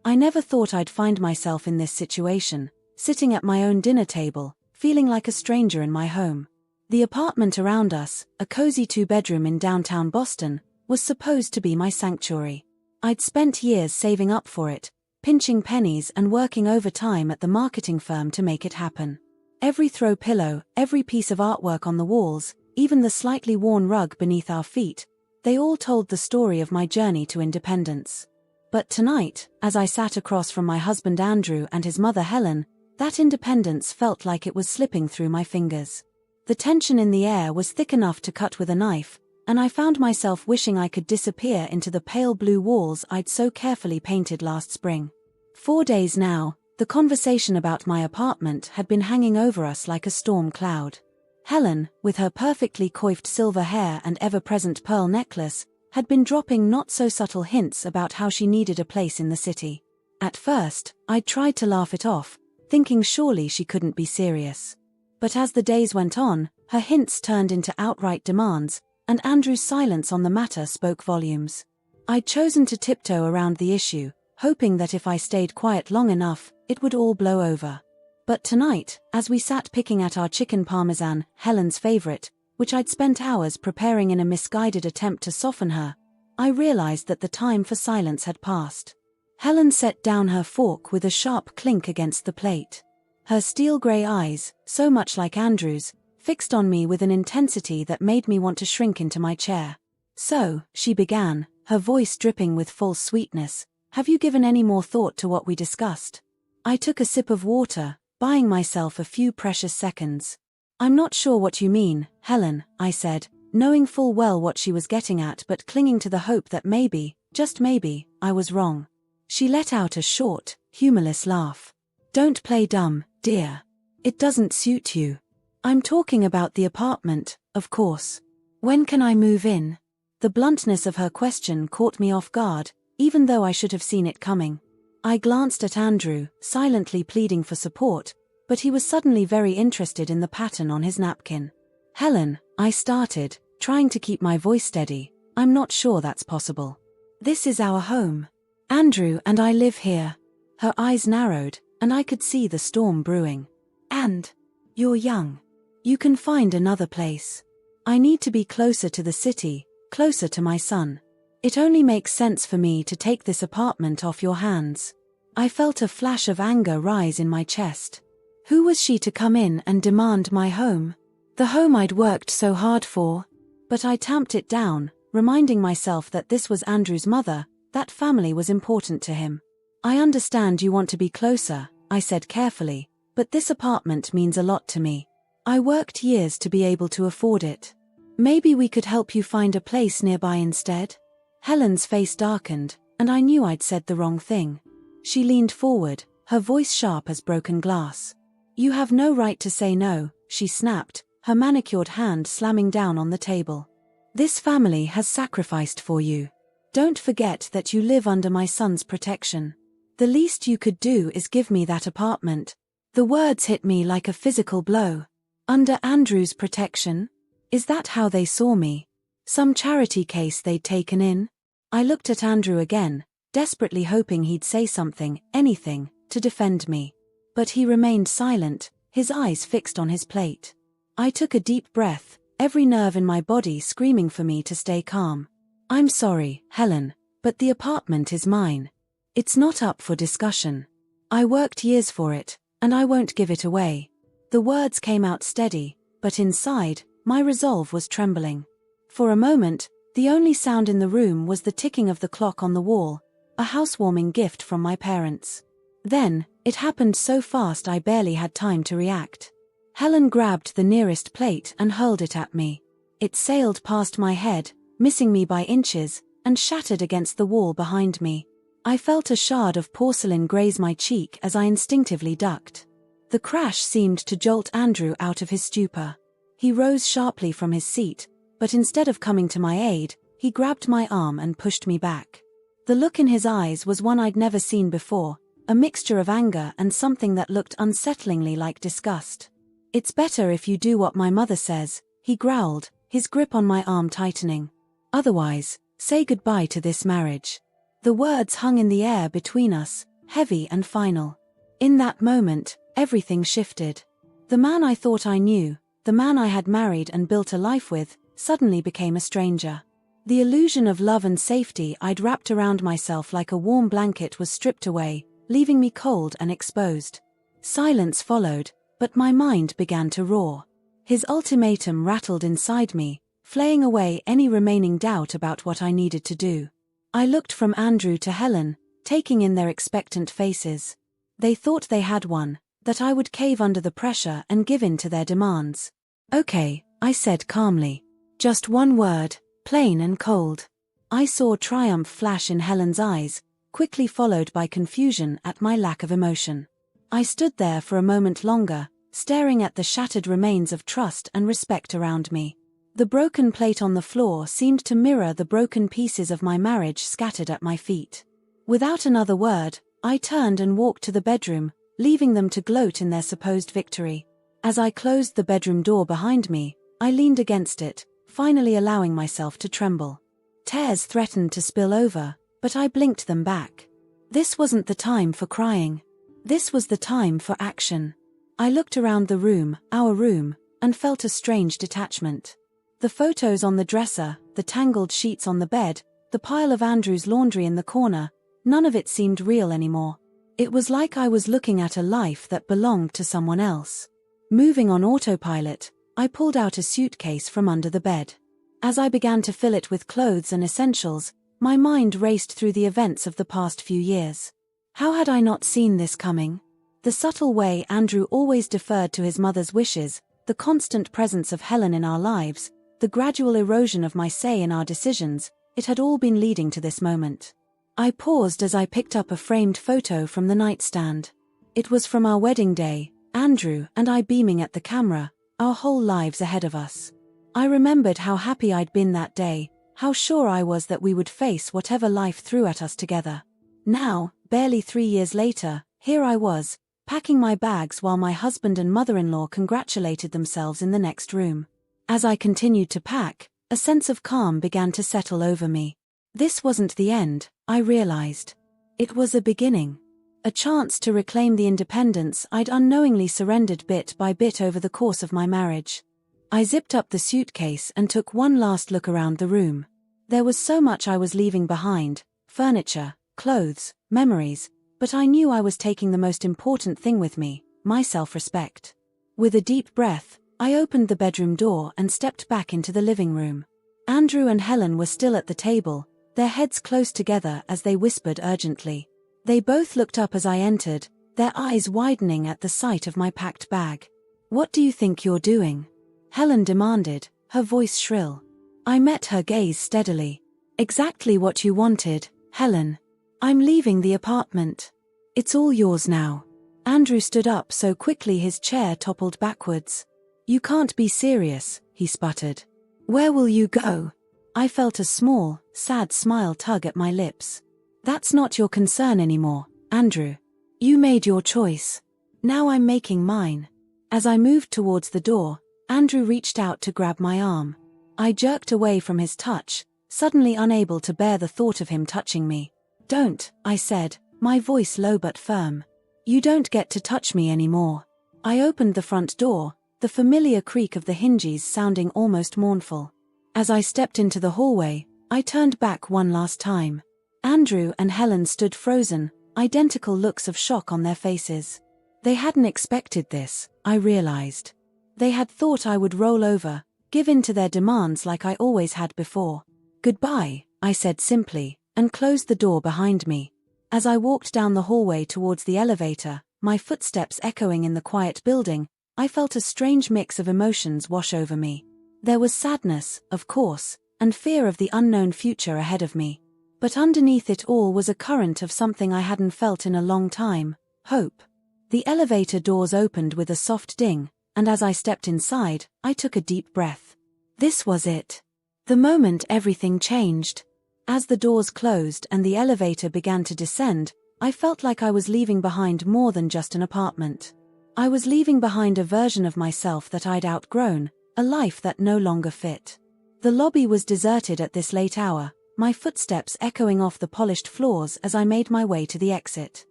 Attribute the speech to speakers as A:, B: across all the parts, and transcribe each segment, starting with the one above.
A: I never thought I'd find myself in this situation, sitting at my own dinner table, feeling like a stranger in my home. The apartment around us, a cozy 2-bedroom in downtown Boston, was supposed to be my sanctuary. I'd spent years saving up for it, pinching pennies and working overtime at the marketing firm to make it happen. Every throw pillow, every piece of artwork on the walls, even the slightly worn rug beneath our feet, they all told the story of my journey to independence. But tonight, as I sat across from my husband Andrew and his mother Helen, that independence felt like it was slipping through my fingers. The tension in the air was thick enough to cut with a knife, and I found myself wishing I could disappear into the pale blue walls I'd so carefully painted last spring. 4 days now, the conversation about my apartment had been hanging over us like a storm cloud. Helen, with her perfectly coiffed silver hair and ever-present pearl necklace, had been dropping not-so-subtle hints about how she needed a place in the city. At first, I'd tried to laugh it off, thinking surely she couldn't be serious. But as the days went on, her hints turned into outright demands, and Andrew's silence on the matter spoke volumes. I'd chosen to tiptoe around the issue, hoping that if I stayed quiet long enough, it would all blow over. But tonight, as we sat picking at our chicken parmesan, Helen's favorite, which I'd spent hours preparing in a misguided attempt to soften her, I realized that the time for silence had passed. Helen set down her fork with a sharp clink against the plate. Her steel-grey eyes, so much like Andrew's, fixed on me with an intensity that made me want to shrink into my chair. "So," she began, her voice dripping with false sweetness, "have you given any more thought to what we discussed?" I took a sip of water, buying myself a few precious seconds. "I'm not sure what you mean, Helen," I said, knowing full well what she was getting at but clinging to the hope that maybe, just maybe, I was wrong. She let out a short, humorless laugh. "Don't play dumb, dear. It doesn't suit you. I'm talking about the apartment, of course. When can I move in?" The bluntness of her question caught me off guard, even though I should have seen it coming. I glanced at Andrew, silently pleading for support, but he was suddenly very interested in the pattern on his napkin. "Helen," I started, trying to keep my voice steady, "I'm not sure that's possible. This is our home. Andrew and I live here." Her eyes narrowed, and I could see the storm brewing. "And you're young. You can find another place. I need to be closer to the city, closer to my son. It only makes sense for me to take this apartment off your hands." I felt a flash of anger rise in my chest. Who was she to come in and demand my home? The home I'd worked so hard for? But I tamped it down, reminding myself that this was Andrew's mother, that family was important to him. "I understand you want to be closer," I said carefully, "but this apartment means a lot to me. I worked years to be able to afford it. Maybe we could help you find a place nearby instead?" Helen's face darkened, and I knew I'd said the wrong thing. She leaned forward, her voice sharp as broken glass. "You have no right to say no," she snapped, her manicured hand slamming down on the table. "This family has sacrificed for you. Don't forget that you live under my son's protection. The least you could do is give me that apartment." The words hit me like a physical blow. Under Andrew's protection? Is that how they saw me? Some charity case they'd taken in? I looked at Andrew again, desperately hoping he'd say something, anything, to defend me. But he remained silent, his eyes fixed on his plate. I took a deep breath, every nerve in my body screaming for me to stay calm. "I'm sorry, Helen, but the apartment is mine. It's not up for discussion. I worked years for it, and I won't give it away." The words came out steady, but inside, my resolve was trembling. For a moment, the only sound in the room was the ticking of the clock on the wall, a housewarming gift from my parents. Then, it happened so fast I barely had time to react. Helen grabbed the nearest plate and hurled it at me. It sailed past my head, missing me by inches, and shattered against the wall behind me. I felt a shard of porcelain graze my cheek as I instinctively ducked. The crash seemed to jolt Andrew out of his stupor. He rose sharply from his seat, but instead of coming to my aid, he grabbed my arm and pushed me back. The look in his eyes was one I'd never seen before, a mixture of anger and something that looked unsettlingly like disgust. "It's better if you do what my mother says," he growled, his grip on my arm tightening. "Otherwise, say goodbye to this marriage." The words hung in the air between us, heavy and final. In that moment, everything shifted. The man I thought I knew, the man I had married and built a life with, suddenly became a stranger. The illusion of love and safety I'd wrapped around myself like a warm blanket was stripped away, leaving me cold and exposed. Silence followed, but my mind began to roar. His ultimatum rattled inside me, flaying away any remaining doubt about what I needed to do. I looked from Andrew to Helen, taking in their expectant faces. They thought they had won, that I would cave under the pressure and give in to their demands. "Okay," I said calmly. "Just one word, plain and cold." I saw triumph flash in Helen's eyes, quickly followed by confusion at my lack of emotion. I stood there for a moment longer, staring at the shattered remains of trust and respect around me. The broken plate on the floor seemed to mirror the broken pieces of my marriage scattered at my feet. Without another word, I turned and walked to the bedroom, leaving them to gloat in their supposed victory. As I closed the bedroom door behind me, I leaned against it, finally allowing myself to tremble. Tears threatened to spill over, but I blinked them back. This wasn't the time for crying. This was the time for action. I looked around the room, our room, and felt a strange detachment. The photos on the dresser, the tangled sheets on the bed, the pile of Andrew's laundry in the corner, none of it seemed real anymore. It was like I was looking at a life that belonged to someone else. Moving on autopilot, I pulled out a suitcase from under the bed. As I began to fill it with clothes and essentials, my mind raced through the events of the past few years. How had I not seen this coming? The subtle way Andrew always deferred to his mother's wishes, the constant presence of Helen in our lives, the gradual erosion of my say in our decisions, it had all been leading to this moment. I paused as I picked up a framed photo from the nightstand. It was from our wedding day, Andrew and I beaming at the camera, our whole lives ahead of us. I remembered how happy I'd been that day, how sure I was that we would face whatever life threw at us together. Now, barely 3 years later, here I was, packing my bags while my husband and mother-in-law congratulated themselves in the next room. As I continued to pack, a sense of calm began to settle over me. This wasn't the end, I realized. It was a beginning. A chance to reclaim the independence I'd unknowingly surrendered bit by bit over the course of my marriage. I zipped up the suitcase and took one last look around the room. There was so much I was leaving behind: furniture, clothes, memories, but I knew I was taking the most important thing with me, my self-respect. With a deep breath, I opened the bedroom door and stepped back into the living room. Andrew and Helen were still at the table, their heads close together as they whispered urgently. They both looked up as I entered, their eyes widening at the sight of my packed bag. "What do you think you're doing?" Helen demanded, her voice shrill. I met her gaze steadily. "Exactly what you wanted, Helen. I'm leaving the apartment. It's all yours now." Andrew stood up so quickly his chair toppled backwards. "You can't be serious," he sputtered. "Where will you go?" I felt a small, sad smile tug at my lips. "That's not your concern anymore, Andrew. You made your choice. Now I'm making mine." As I moved towards the door, Andrew reached out to grab my arm. I jerked away from his touch, suddenly unable to bear the thought of him touching me. "Don't," I said, my voice low but firm. "You don't get to touch me anymore." I opened the front door, the familiar creak of the hinges sounding almost mournful. As I stepped into the hallway, I turned back one last time. Andrew and Helen stood frozen, identical looks of shock on their faces. They hadn't expected this, I realized. They had thought I would roll over, give in to their demands like I always had before. "Goodbye," I said simply, and closed the door behind me. As I walked down the hallway towards the elevator, my footsteps echoing in the quiet building, I felt a strange mix of emotions wash over me. There was sadness, of course, and fear of the unknown future ahead of me. But underneath it all was a current of something I hadn't felt in a long time: hope. The elevator doors opened with a soft ding, and as I stepped inside, I took a deep breath. This was it. The moment everything changed. As the doors closed and the elevator began to descend, I felt like I was leaving behind more than just an apartment. I was leaving behind a version of myself that I'd outgrown, a life that no longer fit. The lobby was deserted at this late hour, my footsteps echoing off the polished floors as I made my way to the exit.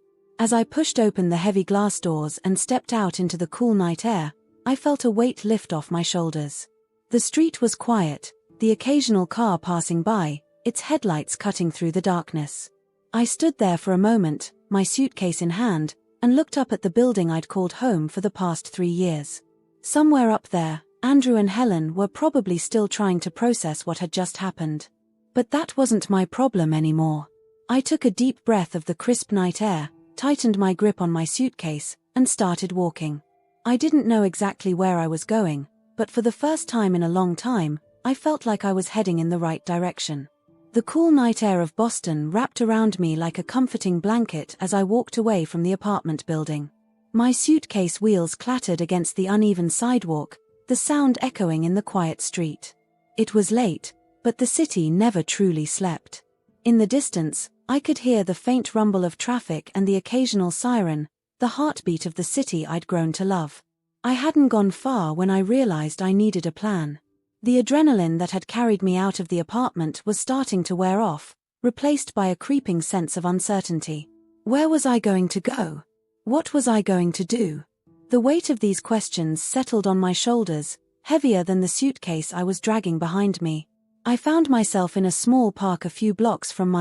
A: As I pushed open the heavy glass doors and stepped out into the cool night air, I felt a weight lift off my shoulders. The street was quiet, the occasional car passing by, its headlights cutting through the darkness. I stood there for a moment, my suitcase in hand, and looked up at the building I'd called home for the past 3 years. Somewhere up there, Andrew and Helen were probably still trying to process what had just happened. But that wasn't my problem anymore. I took a deep breath of the crisp night air, tightened my grip on my suitcase, and started walking. I didn't know exactly where I was going, but for the first time in a long time, I felt like I was heading in the right direction. The cool night air of Boston wrapped around me like a comforting blanket as I walked away from the apartment building. My suitcase wheels clattered against the uneven sidewalk, the sound echoing in the quiet street. It was late, but the city never truly slept. In the distance, I could hear the faint rumble of traffic and the occasional siren, the heartbeat of the city I'd grown to love. I hadn't gone far when I realized I needed a plan. The adrenaline that had carried me out of the apartment was starting to wear off, replaced by a creeping sense of uncertainty. Where was I going to go? What was I going to do? The weight of these questions settled on my shoulders, heavier than the suitcase I was dragging behind me. I found myself in a small park a few blocks from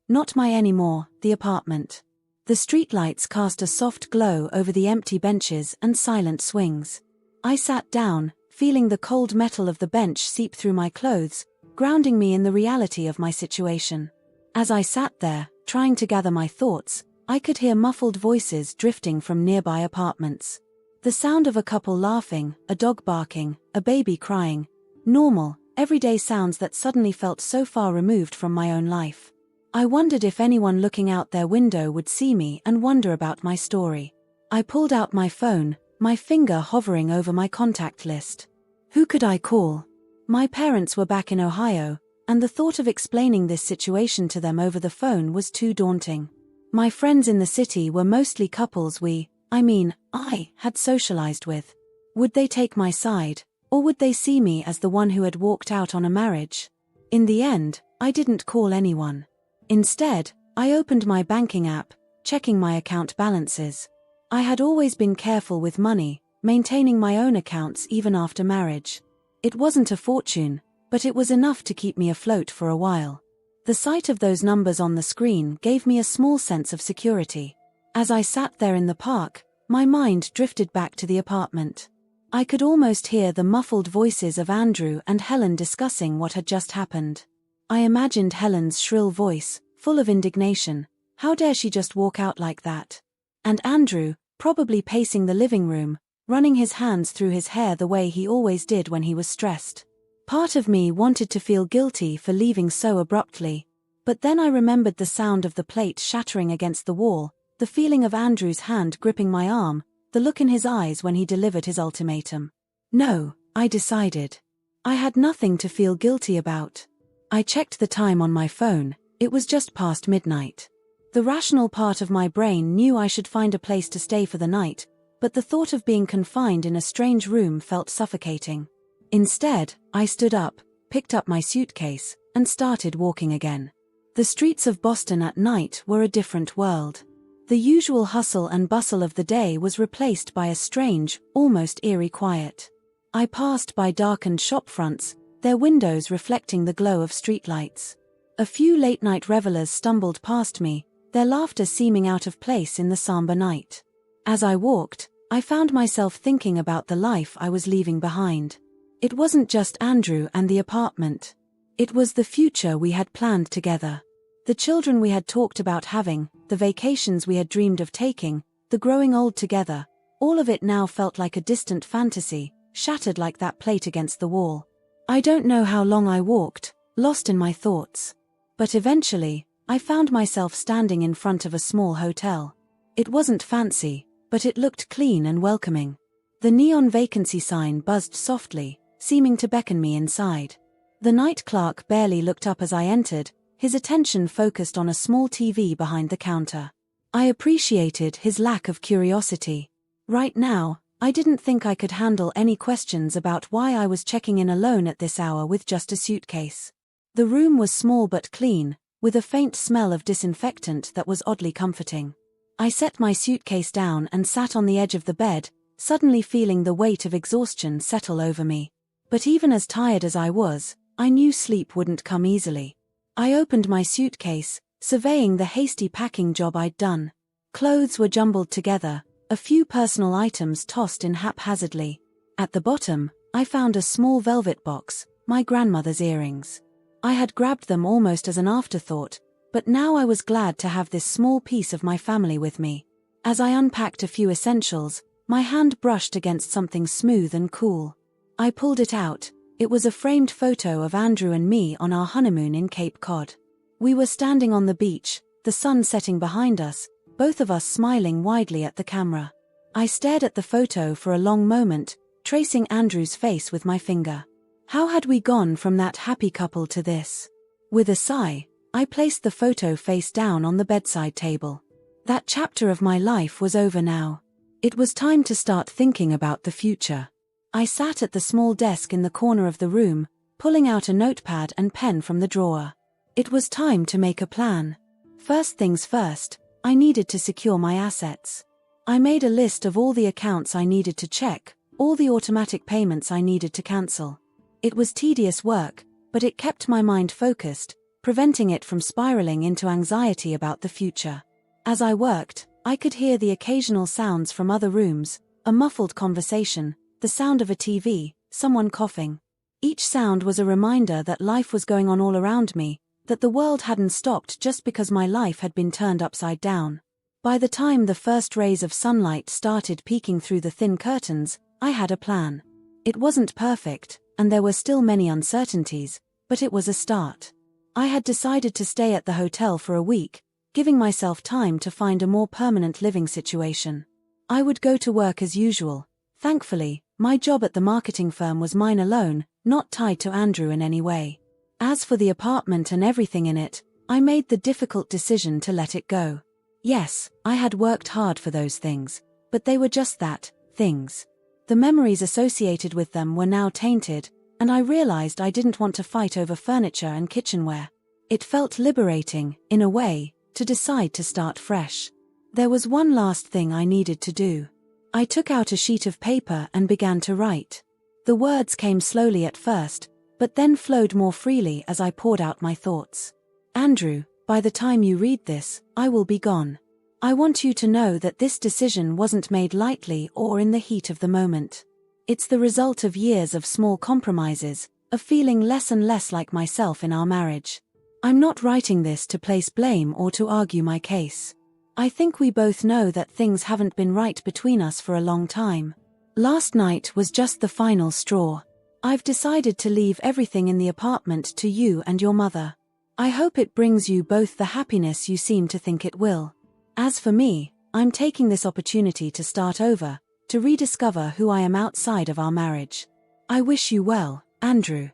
A: not my anymore, the apartment. The streetlights cast a soft glow over the empty benches and silent swings. I sat down, feeling the cold metal of the bench seep through my clothes, grounding me in the reality of my situation. As I sat there, trying to gather my thoughts, I could hear muffled voices drifting from nearby apartments. The sound of a couple laughing, a dog barking, a baby crying. Normal, everyday sounds that suddenly felt so far removed from my own life. I wondered if anyone looking out their window would see me and wonder about my story. I pulled out my phone, my finger hovering over my contact list. Who could I call? My parents were back in Ohio, and the thought of explaining this situation to them over the phone was too daunting. My friends in the city were mostly couples I had socialized with. Would they take my side, or would they see me as the one who had walked out on a marriage? In the end, I didn't call anyone. Instead, I opened my banking app, checking my account balances. I had always been careful with money, maintaining my own accounts even after marriage. It wasn't a fortune, but it was enough to keep me afloat for a while. The sight of those numbers on the screen gave me a small sense of security. As I sat there in the park, my mind drifted back to the apartment. I could almost hear the muffled voices of Andrew and Helen discussing what had just happened. I imagined Helen's shrill voice, full of indignation. How dare she just walk out like that? And Andrew, probably pacing the living room, running his hands through his hair the way he always did when he was stressed. Part of me wanted to feel guilty for leaving so abruptly, but then I remembered the sound of the plate shattering against the wall, the feeling of Andrew's hand gripping my arm, the look in his eyes when he delivered his ultimatum. No, I decided. I had nothing to feel guilty about. I checked the time on my phone, it was just past midnight. The rational part of my brain knew I should find a place to stay for the night, but the thought of being confined in a strange room felt suffocating. Instead, I stood up, picked up my suitcase, and started walking again. The streets of Boston at night were a different world. The usual hustle and bustle of the day was replaced by a strange, almost eerie quiet. I passed by darkened shop fronts, their windows reflecting the glow of streetlights. A few late-night revelers stumbled past me, their laughter seeming out of place in the somber night. As I walked, I found myself thinking about the life I was leaving behind. It wasn't just Andrew and the apartment. It was the future we had planned together. The children we had talked about having, the vacations we had dreamed of taking, the growing old together, all of it now felt like a distant fantasy, shattered like that plate against the wall. I don't know how long I walked, lost in my thoughts. But eventually, I found myself standing in front of a small hotel. It wasn't fancy, but it looked clean and welcoming. The neon vacancy sign buzzed softly, seeming to beckon me inside. The night clerk barely looked up as I entered, his attention focused on a small TV behind the counter. I appreciated his lack of curiosity. Right now, I didn't think I could handle any questions about why I was checking in alone at this hour with just a suitcase. The room was small but clean, with a faint smell of disinfectant that was oddly comforting. I set my suitcase down and sat on the edge of the bed, suddenly feeling the weight of exhaustion settle over me. But even as tired as I was, I knew sleep wouldn't come easily. I opened my suitcase, surveying the hasty packing job I'd done. Clothes were jumbled together, a few personal items tossed in haphazardly. At the bottom, I found a small velvet box, my grandmother's earrings. I had grabbed them almost as an afterthought, but now I was glad to have this small piece of my family with me. As I unpacked a few essentials, my hand brushed against something smooth and cool. I pulled it out. It was a framed photo of Andrew and me on our honeymoon in Cape Cod. We were standing on the beach, the sun setting behind us, both of us smiling widely at the camera. I stared at the photo for a long moment, tracing Andrew's face with my finger. How had we gone from that happy couple to this? With a sigh, I placed the photo face down on the bedside table. That chapter of my life was over now. It was time to start thinking about the future. I sat at the small desk in the corner of the room, pulling out a notepad and pen from the drawer. It was time to make a plan. First things first, I needed to secure my assets. I made a list of all the accounts I needed to check, all the automatic payments I needed to cancel. It was tedious work, but it kept my mind focused, preventing it from spiraling into anxiety about the future. As I worked, I could hear the occasional sounds from other rooms, a muffled conversation, the sound of a TV, someone coughing. Each sound was a reminder that life was going on all around me, that the world hadn't stopped just because my life had been turned upside down. By the time the first rays of sunlight started peeking through the thin curtains, I had a plan. It wasn't perfect, and there were still many uncertainties, but it was a start. I had decided to stay at the hotel for a week, giving myself time to find a more permanent living situation. I would go to work as usual. Thankfully, my job at the marketing firm was mine alone, not tied to Andrew in any way. As for the apartment and everything in it, I made the difficult decision to let it go. Yes, I had worked hard for those things, but they were just that, things. The memories associated with them were now tainted, and I realized I didn't want to fight over furniture and kitchenware. It felt liberating, in a way, to decide to start fresh. There was one last thing I needed to do. I took out a sheet of paper and began to write. The words came slowly at first, but then flowed more freely as I poured out my thoughts. Andrew, by the time you read this, I will be gone. I want you to know that this decision wasn't made lightly or in the heat of the moment. It's the result of years of small compromises, of feeling less and less like myself in our marriage. I'm not writing this to place blame or to argue my case. I think we both know that things haven't been right between us for a long time. Last night was just the final straw. I've decided to leave everything in the apartment to you and your mother. I hope it brings you both the happiness you seem to think it will. As for me, I'm taking this opportunity to start over, to rediscover who I am outside of our marriage. I wish you well, Andrew.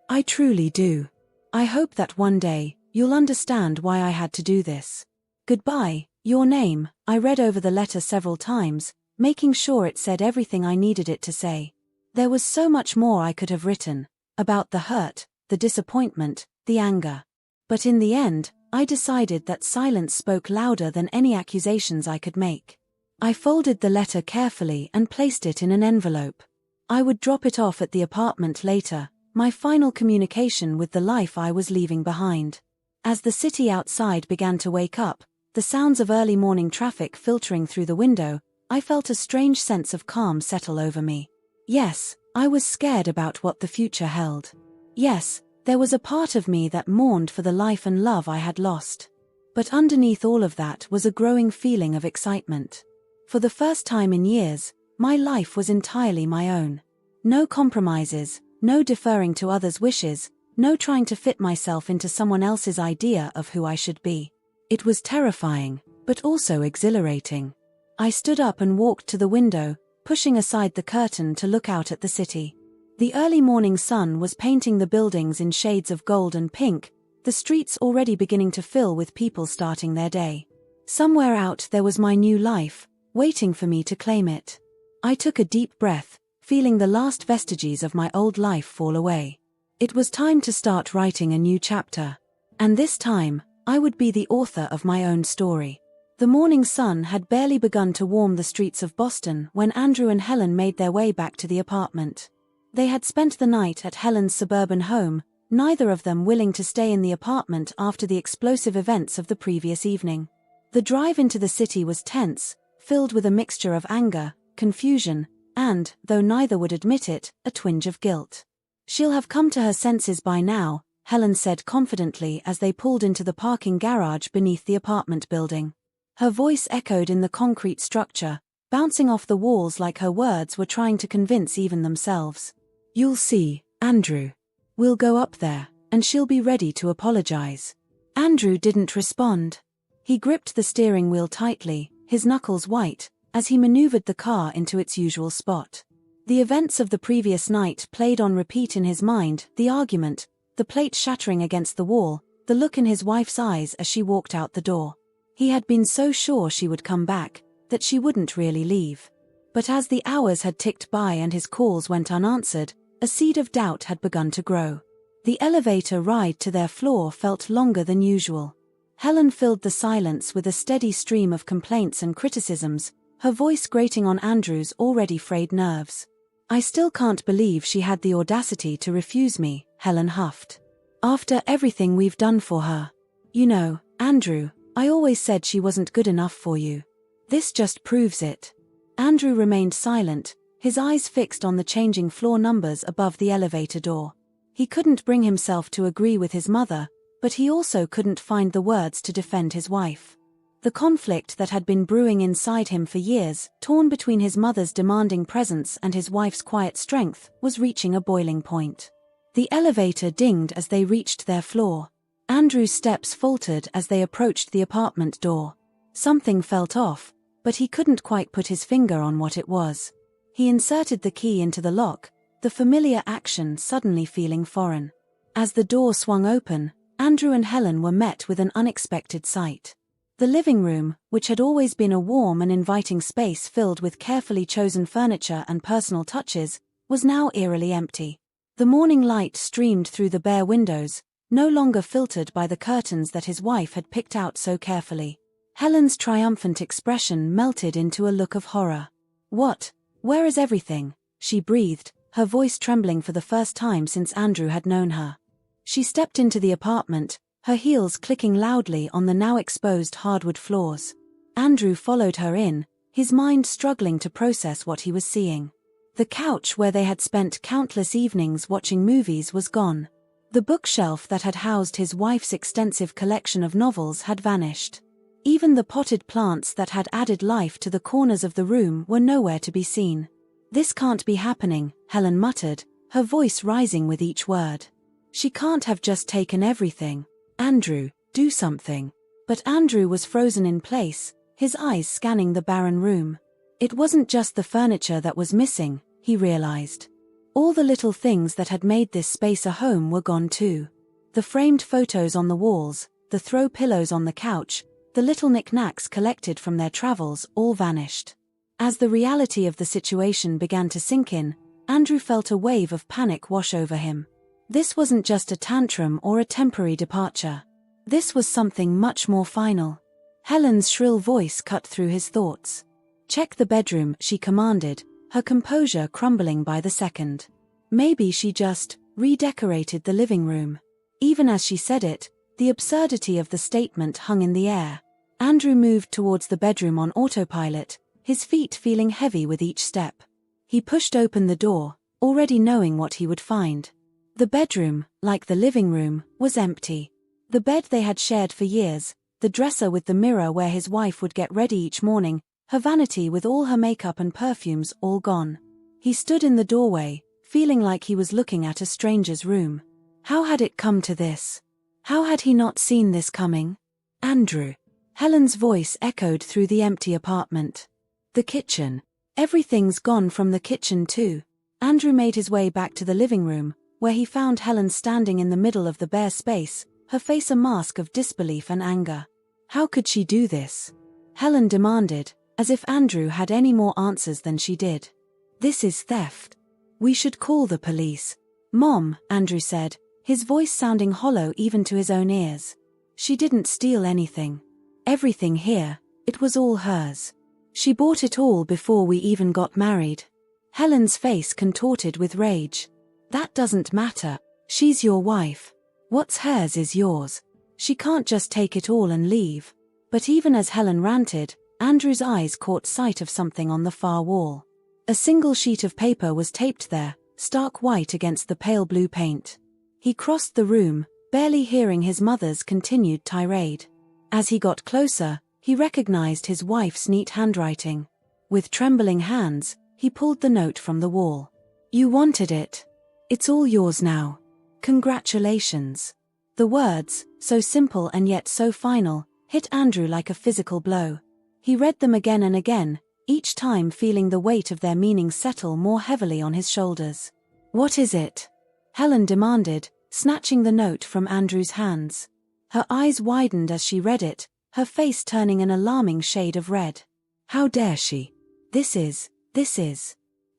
A: I truly do. I hope that one day, you'll understand why I had to do this. Goodbye, your name. I read over the letter several times, making sure it said everything I needed it to say. There was so much more I could have written, about the hurt, the disappointment, the anger. But in the end, I decided that silence spoke louder than any accusations I could make. I folded the letter carefully and placed it in an envelope. I would drop it off at the apartment later, my final communication with the life I was leaving behind. As the city outside began to wake up, the sounds of early morning traffic filtering through the window, I felt a strange sense of calm settle over me. Yes, I was scared about what the future held. Yes, there was a part of me that mourned for the life and love I had lost. But underneath all of that was a growing feeling of excitement. For the first time in years, my life was entirely my own. No compromises, no deferring to others' wishes, no trying to fit myself into someone else's idea of who I should be. It was terrifying, but also exhilarating. I stood up and walked to the window, pushing aside the curtain to look out at the city. The early morning sun was painting the buildings in shades of gold and pink, the streets already beginning to fill with people starting their day. Somewhere out there was my new life, waiting for me to claim it. I took a deep breath, feeling the last vestiges of my old life fall away. It was time to start writing a new chapter. And this time, I would be the author of my own story. The morning sun had barely begun to warm the streets of Boston when Andrew and Helen made their way back to the apartment. They had spent the night at Helen's suburban home, neither of them willing to stay in the apartment after the explosive events of the previous evening. The drive into the city was tense, filled with a mixture of anger, confusion, and, though neither would admit it, a twinge of guilt. "She'll have come to her senses by now," Helen said confidently as they pulled into the parking garage beneath the apartment building. Her voice echoed in the concrete structure, bouncing off the walls like her words were trying to convince even themselves. "You'll see, Andrew. We'll go up there, and she'll be ready to apologize." Andrew didn't respond. He gripped the steering wheel tightly, his knuckles white, as he maneuvered the car into its usual spot. The events of the previous night played on repeat in his mind, the argument, the plate shattering against the wall, the look in his wife's eyes as she walked out the door. He had been so sure she would come back, that she wouldn't really leave. But as the hours had ticked by and his calls went unanswered, a seed of doubt had begun to grow. The elevator ride to their floor felt longer than usual. Helen filled the silence with a steady stream of complaints and criticisms, her voice grating on Andrew's already frayed nerves. "I still can't believe she had the audacity to refuse me," Helen huffed. "After everything we've done for her. You know, Andrew, I always said she wasn't good enough for you. This just proves it." Andrew remained silent, his eyes fixed on the changing floor numbers above the elevator door. He couldn't bring himself to agree with his mother, but he also couldn't find the words to defend his wife. The conflict that had been brewing inside him for years, torn between his mother's demanding presence and his wife's quiet strength, was reaching a boiling point. The elevator dinged as they reached their floor. Andrew's steps faltered as they approached the apartment door. Something felt off, but he couldn't quite put his finger on what it was. He inserted the key into the lock, the familiar action suddenly feeling foreign. As the door swung open, Andrew and Helen were met with an unexpected sight. The living room, which had always been a warm and inviting space filled with carefully chosen furniture and personal touches, was now eerily empty. The morning light streamed through the bare windows, no longer filtered by the curtains that his wife had picked out so carefully. Helen's triumphant expression melted into a look of horror. "What? Where is everything?" she breathed, her voice trembling for the first time since Andrew had known her. She stepped into the apartment, her heels clicking loudly on the now exposed hardwood floors. Andrew followed her in, his mind struggling to process what he was seeing. The couch where they had spent countless evenings watching movies was gone. The bookshelf that had housed his wife's extensive collection of novels had vanished. Even the potted plants that had added life to the corners of the room were nowhere to be seen. "This can't be happening," Helen muttered, her voice rising with each word. "She can't have just taken everything. Andrew, do something." But Andrew was frozen in place, his eyes scanning the barren room. It wasn't just the furniture that was missing, he realized. All the little things that had made this space a home were gone too. The framed photos on the walls, the throw pillows on the couch, the little knickknacks collected from their travels all vanished. As the reality of the situation began to sink in, Andrew felt a wave of panic wash over him. This wasn't just a tantrum or a temporary departure. This was something much more final. Helen's shrill voice cut through his thoughts. "Check the bedroom," she commanded, her composure crumbling by the second. Maybe she just redecorated the living room. Even as she said it, the absurdity of the statement hung in the air. Andrew moved towards the bedroom on autopilot, his feet feeling heavy with each step. He pushed open the door, already knowing what he would find. The bedroom, like the living room, was empty. The bed they had shared for years, the dresser with the mirror where his wife would get ready each morning, her vanity with all her makeup and perfumes all gone. He stood in the doorway, feeling like he was looking at a stranger's room. How had it come to this? How had he not seen this coming? "Andrew." Helen's voice echoed through the empty apartment. "The kitchen. Everything's gone from the kitchen too." Andrew made his way back to the living room, where he found Helen standing in the middle of the bare space, her face a mask of disbelief and anger. "How could she do this?" Helen demanded, as if Andrew had any more answers than she did. "This is theft. We should call the police." "Mom," Andrew said, his voice sounding hollow even to his own ears. "She didn't steal anything. Everything here, It was all hers. She bought it all before we even got married. Helen's face contorted with rage. That doesn't matter. She's your wife. What's hers is yours. She can't just take it all and leave. But even as Helen ranted, Andrew's eyes caught sight of something on the far wall. A single sheet of paper was taped there, stark white against the pale blue paint. He crossed the room, barely hearing his mother's continued tirade. As he got closer, he recognized his wife's neat handwriting. With trembling hands, he pulled the note from the wall. "You wanted it. It's all yours now. Congratulations." The words, so simple and yet so final, hit Andrew like a physical blow. He read them again and again, each time feeling the weight of their meaning settle more heavily on his shoulders. "What is it?" Helen demanded, snatching the note from Andrew's hands. Her eyes widened as she read it, her face turning an alarming shade of red. "How dare she? This is.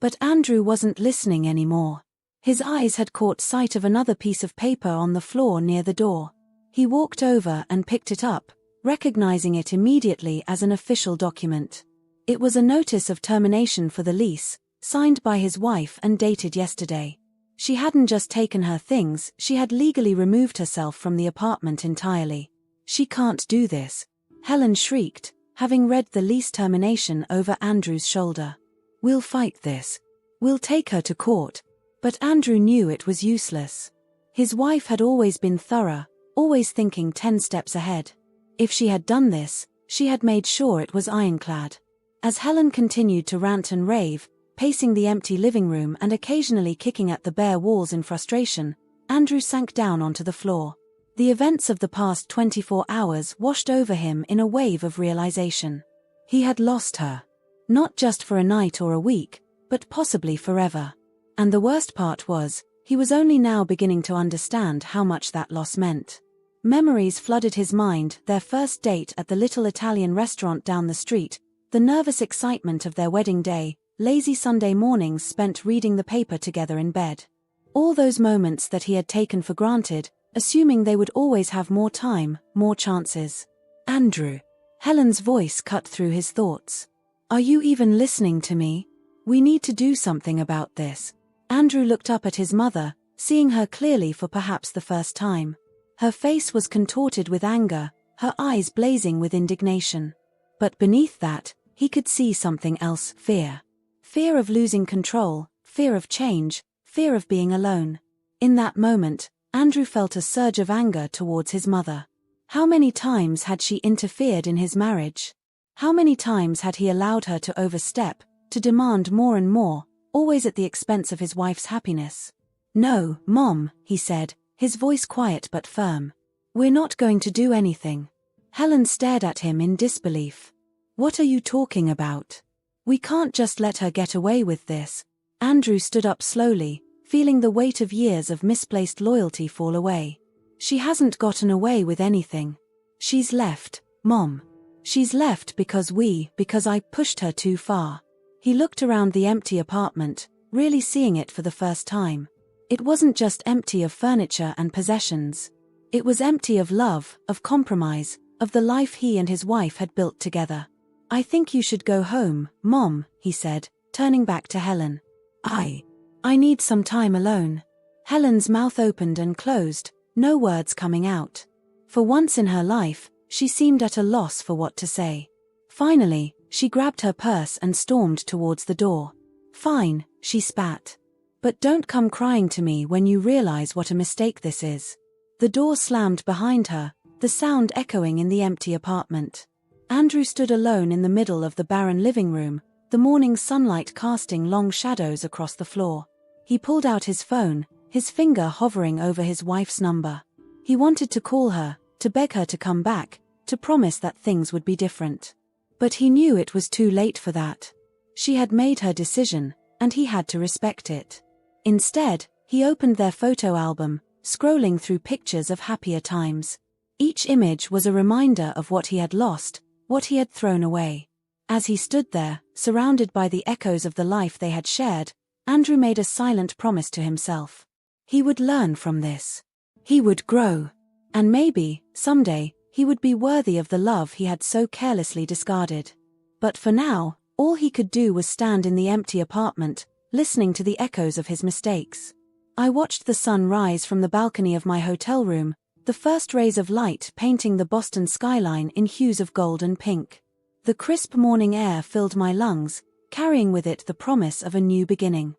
A: But Andrew wasn't listening anymore. His eyes had caught sight of another piece of paper on the floor near the door. He walked over and picked it up, recognizing it immediately as an official document. It was a notice of termination for the lease, signed by his wife and dated yesterday. She hadn't just taken her things, she had legally removed herself from the apartment entirely. "She can't do this," Helen shrieked, having read the lease termination over Andrew's shoulder. "We'll fight this. We'll take her to court." But Andrew knew it was useless. His wife had always been thorough, always thinking 10 steps ahead. If she had done this, she had made sure it was ironclad. As Helen continued to rant and rave, pacing the empty living room and occasionally kicking at the bare walls in frustration, Andrew sank down onto the floor. The events of the past 24 hours washed over him in a wave of realization. He had lost her. Not just for a night or a week, but possibly forever. And the worst part was, he was only now beginning to understand how much that loss meant. Memories flooded his mind, their first date at the little Italian restaurant down the street, the nervous excitement of their wedding day, lazy Sunday mornings spent reading the paper together in bed. All those moments that he had taken for granted, assuming they would always have more time, more chances. "Andrew." Helen's voice cut through his thoughts. "Are you even listening to me? We need to do something about this." Andrew looked up at his mother, seeing her clearly for perhaps the first time. Her face was contorted with anger, her eyes blazing with indignation. But beneath that, he could see something else: fear. Fear of losing control, fear of change, fear of being alone. In that moment, Andrew felt a surge of anger towards his mother. How many times had she interfered in his marriage? How many times had he allowed her to overstep, to demand more and more, always at the expense of his wife's happiness? "No, Mom," he said, his voice quiet but firm. "We're not going to do anything." Helen stared at him in disbelief. "What are you talking about? We can't just let her get away with this." Andrew stood up slowly, feeling the weight of years of misplaced loyalty fall away. "She hasn't gotten away with anything. She's left, Mom. She's left because I pushed her too far." He looked around the empty apartment, really seeing it for the first time. It wasn't just empty of furniture and possessions. It was empty of love, of compromise, of the life he and his wife had built together. "I think you should go home, Mom," he said, turning back to Helen. I need some time alone." Helen's mouth opened and closed, no words coming out. For once in her life, she seemed at a loss for what to say. Finally, she grabbed her purse and stormed towards the door. "Fine," she spat. "But don't come crying to me when you realize what a mistake this is." The door slammed behind her, the sound echoing in the empty apartment. Andrew stood alone in the middle of the barren living room, the morning sunlight casting long shadows across the floor. He pulled out his phone, his finger hovering over his wife's number. He wanted to call her, to beg her to come back, to promise that things would be different. But he knew it was too late for that. She had made her decision, and he had to respect it. Instead, he opened their photo album, scrolling through pictures of happier times. Each image was a reminder of what he had lost, what he had thrown away. As he stood there, surrounded by the echoes of the life they had shared, Andrew made a silent promise to himself. He would learn from this. He would grow. And maybe, someday, he would be worthy of the love he had so carelessly discarded. But for now, all he could do was stand in the empty apartment, listening to the echoes of his mistakes. I watched the sun rise from the balcony of my hotel room, the first rays of light painting the Boston skyline in hues of gold and pink. The crisp morning air filled my lungs, carrying with it the promise of a new beginning.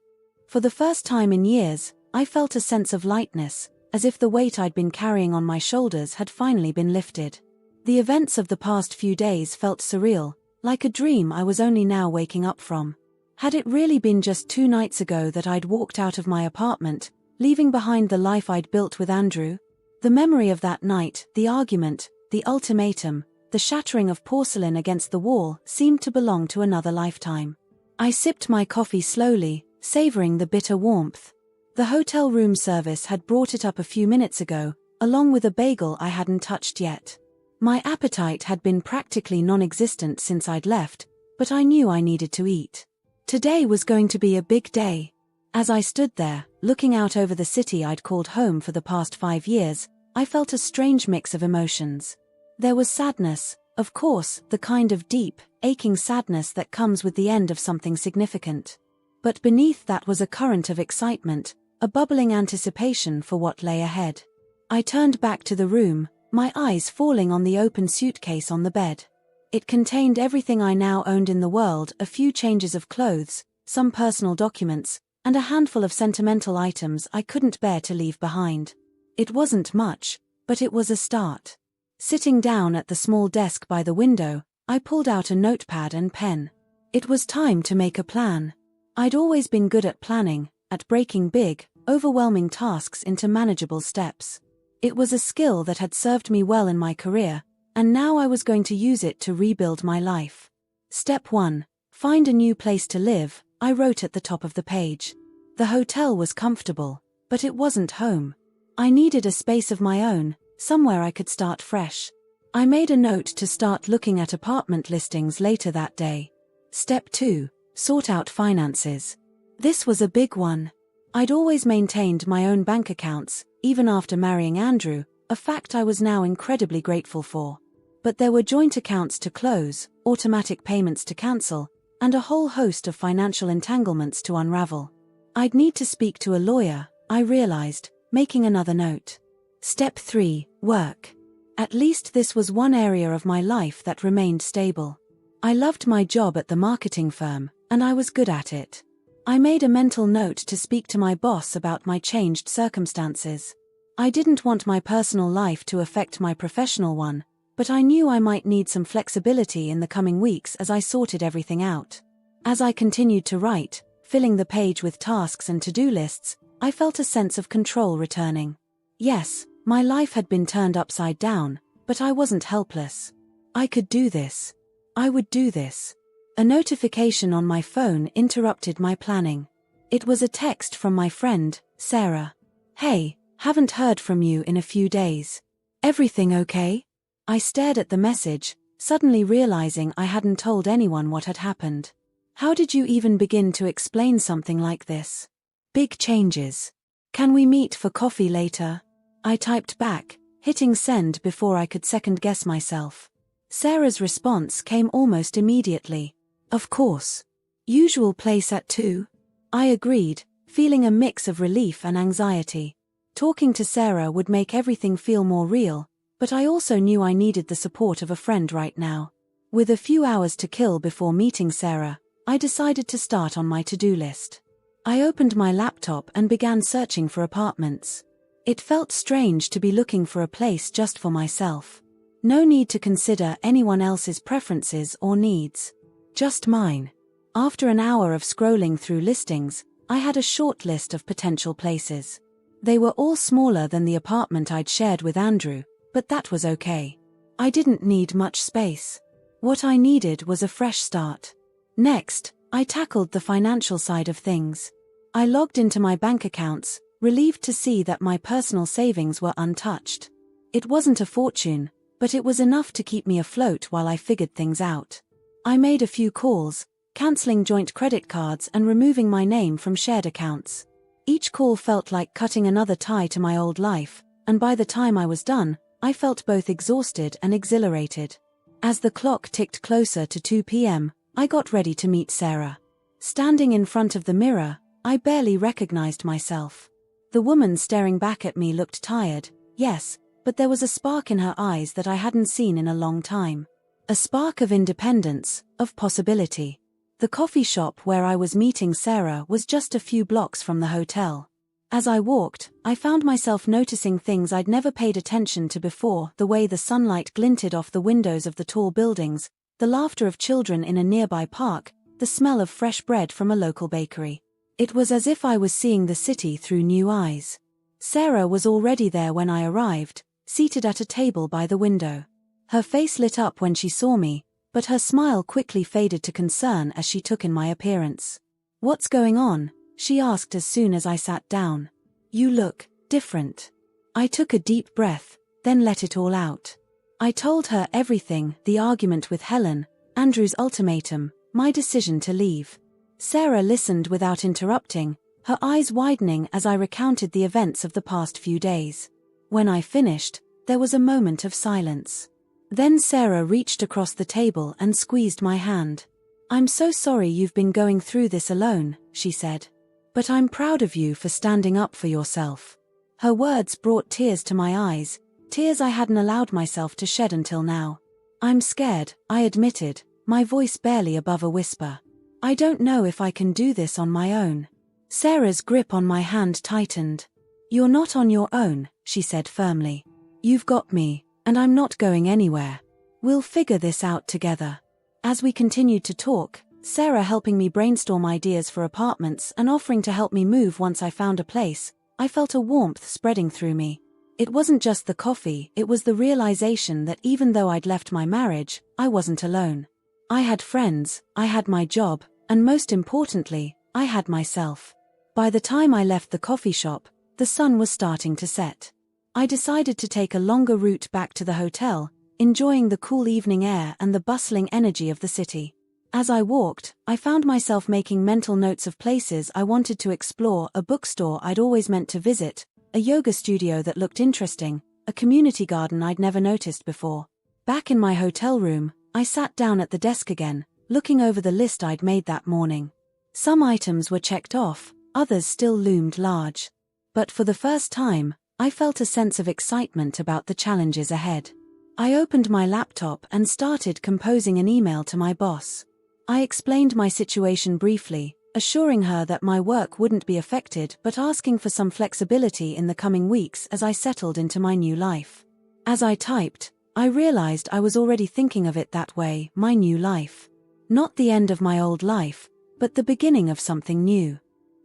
A: For the first time in years, I felt a sense of lightness, as if the weight I'd been carrying on my shoulders had finally been lifted. The events of the past few days felt surreal, like a dream I was only now waking up from. Had it really been just 2 nights ago that I'd walked out of my apartment, leaving behind the life I'd built with Andrew? The memory of that night, the argument, the ultimatum, the shattering of porcelain against the wall seemed to belong to another lifetime. I sipped my coffee slowly, savoring the bitter warmth. The hotel room service had brought it up a few minutes ago, along with a bagel I hadn't touched yet. My appetite had been practically non-existent since I'd left, but I knew I needed to eat. Today was going to be a big day. As I stood there, looking out over the city I'd called home for the past 5 years, I felt a strange mix of emotions. There was sadness, of course, the kind of deep, aching sadness that comes with the end of something significant. But beneath that was a current of excitement, a bubbling anticipation for what lay ahead. I turned back to the room, my eyes falling on the open suitcase on the bed. It contained everything I now owned in the world, a few changes of clothes, some personal documents, and a handful of sentimental items I couldn't bear to leave behind. It wasn't much, but it was a start. Sitting down at the small desk by the window, I pulled out a notepad and pen. It was time to make a plan. I'd always been good at planning, at breaking big, overwhelming tasks into manageable steps. It was a skill that had served me well in my career, and now I was going to use it to rebuild my life. Step 1. Find a new place to live, I wrote at the top of the page. The hotel was comfortable, but it wasn't home. I needed a space of my own, somewhere I could start fresh. I made a note to start looking at apartment listings later that day. Step 2. Sort out finances. This was a big one. I'd always maintained my own bank accounts, even after marrying Andrew, a fact I was now incredibly grateful for. But there were joint accounts to close, automatic payments to cancel, and a whole host of financial entanglements to unravel. I'd need to speak to a lawyer, I realized, making another note. Step 3. Work. At least this was one area of my life that remained stable. I loved my job at the marketing firm, and I was good at it. I made a mental note to speak to my boss about my changed circumstances. I didn't want my personal life to affect my professional one, but I knew I might need some flexibility in the coming weeks as I sorted everything out. As I continued to write, filling the page with tasks and to-do lists, I felt a sense of control returning. Yes, my life had been turned upside down, but I wasn't helpless. I could do this. I would do this. A notification on my phone interrupted my planning. It was a text from my friend, Sarah. "Hey, haven't heard from you in a few days. Everything okay?" I stared at the message, suddenly realizing I hadn't told anyone what had happened. How did you even begin to explain something like this? Big changes. Can we meet for coffee later? I typed back, hitting send before I could second-guess myself. Sarah's response came almost immediately. Of course. Usual place at 2? I agreed, feeling a mix of relief and anxiety. Talking to Sarah would make everything feel more real, but I also knew I needed the support of a friend right now. With a few hours to kill before meeting Sarah, I decided to start on my to-do list. I opened my laptop and began searching for apartments. It felt strange to be looking for a place just for myself. No need to consider anyone else's preferences or needs. Just mine. After an hour of scrolling through listings, I had a short list of potential places. They were all smaller than the apartment I'd shared with Andrew, but that was okay. I didn't need much space. What I needed was a fresh start. Next, I tackled the financial side of things. I logged into my bank accounts, relieved to see that my personal savings were untouched. It wasn't a fortune, but it was enough to keep me afloat while I figured things out. I made a few calls, canceling joint credit cards and removing my name from shared accounts. Each call felt like cutting another tie to my old life, and by the time I was done, I felt both exhausted and exhilarated. As the clock ticked closer to 2 p.m., I got ready to meet Sarah. Standing in front of the mirror, I barely recognized myself. The woman staring back at me looked tired, yes, but there was a spark in her eyes that I hadn't seen in a long time. A spark of independence, of possibility. The coffee shop where I was meeting Sarah was just a few blocks from the hotel. As I walked, I found myself noticing things I'd never paid attention to before: the way the sunlight glinted off the windows of the tall buildings, the laughter of children in a nearby park, the smell of fresh bread from a local bakery. It was as if I was seeing the city through new eyes. Sarah was already there when I arrived, seated at a table by the window. Her face lit up when she saw me, but her smile quickly faded to concern as she took in my appearance. "What's going on?" she asked as soon as I sat down. "You look different." I took a deep breath, then let it all out. I told her everything: the argument with Helen, Andrew's ultimatum, my decision to leave. Sarah listened without interrupting, her eyes widening as I recounted the events of the past few days. When I finished, there was a moment of silence. Then Sarah reached across the table and squeezed my hand. "I'm so sorry you've been going through this alone," she said. "But I'm proud of you for standing up for yourself." Her words brought tears to my eyes, tears I hadn't allowed myself to shed until now. "I'm scared," I admitted, my voice barely above a whisper. "I don't know if I can do this on my own." Sarah's grip on my hand tightened. "You're not on your own," she said firmly. "You've got me, and I'm not going anywhere. We'll figure this out together." As we continued to talk, Sarah helping me brainstorm ideas for apartments and offering to help me move once I found a place, I felt a warmth spreading through me. It wasn't just the coffee, it was the realization that even though I'd left my marriage, I wasn't alone. I had friends, I had my job, and most importantly, I had myself. By the time I left the coffee shop, the sun was starting to set. I decided to take a longer route back to the hotel, enjoying the cool evening air and the bustling energy of the city. As I walked, I found myself making mental notes of places I wanted to explore: a bookstore I'd always meant to visit, a yoga studio that looked interesting, a community garden I'd never noticed before. Back in my hotel room, I sat down at the desk again, looking over the list I'd made that morning. Some items were checked off, others still loomed large. But for the first time, I felt a sense of excitement about the challenges ahead. I opened my laptop and started composing an email to my boss. I explained my situation briefly, assuring her that my work wouldn't be affected but asking for some flexibility in the coming weeks as I settled into my new life. As I typed, I realized I was already thinking of it that way: my new life. Not the end of my old life, but the beginning of something new.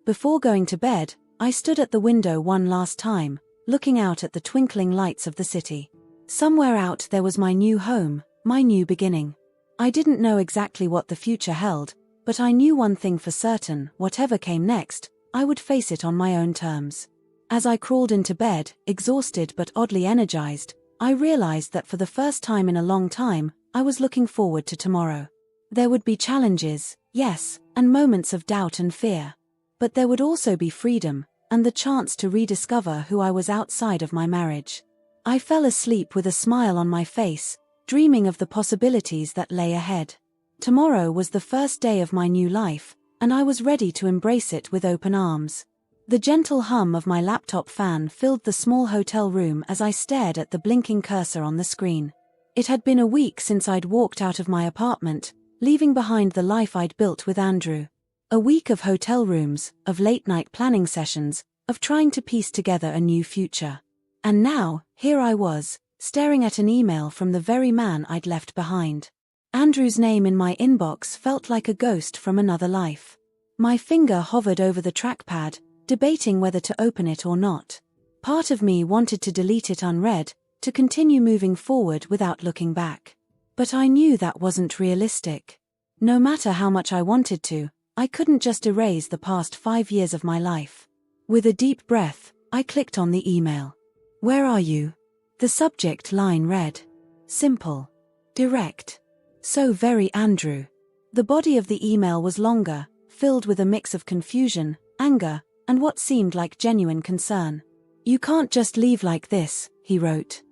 A: Before going to bed, I stood at the window one last time, looking out at the twinkling lights of the city. Somewhere out there was my new home, my new beginning. I didn't know exactly what the future held, but I knew one thing for certain: whatever came next, I would face it on my own terms. As I crawled into bed, exhausted but oddly energized, I realized that for the first time in a long time, I was looking forward to tomorrow. There would be challenges, yes, and moments of doubt and fear. But there would also be freedom, and the chance to rediscover who I was outside of my marriage. I fell asleep with a smile on my face, dreaming of the possibilities that lay ahead. Tomorrow was the first day of my new life, and I was ready to embrace it with open arms. The gentle hum of my laptop fan filled the small hotel room as I stared at the blinking cursor on the screen. It had been a week since I'd walked out of my apartment, leaving behind the life I'd built with Andrew. A week of hotel rooms, of late-night planning sessions, of trying to piece together a new future. And now, here I was, staring at an email from the very man I'd left behind. Andrew's name in my inbox felt like a ghost from another life. My finger hovered over the trackpad, debating whether to open it or not. Part of me wanted to delete it unread, to continue moving forward without looking back. But I knew that wasn't realistic. No matter how much I wanted to, I couldn't just erase the past 5 years of my life. With a deep breath, I clicked on the email. "Where are you?" The subject line read. Simple. Direct. So very Andrew. The body of the email was longer, filled with a mix of confusion, anger, and what seemed like genuine concern. "You can't just leave like this," he wrote.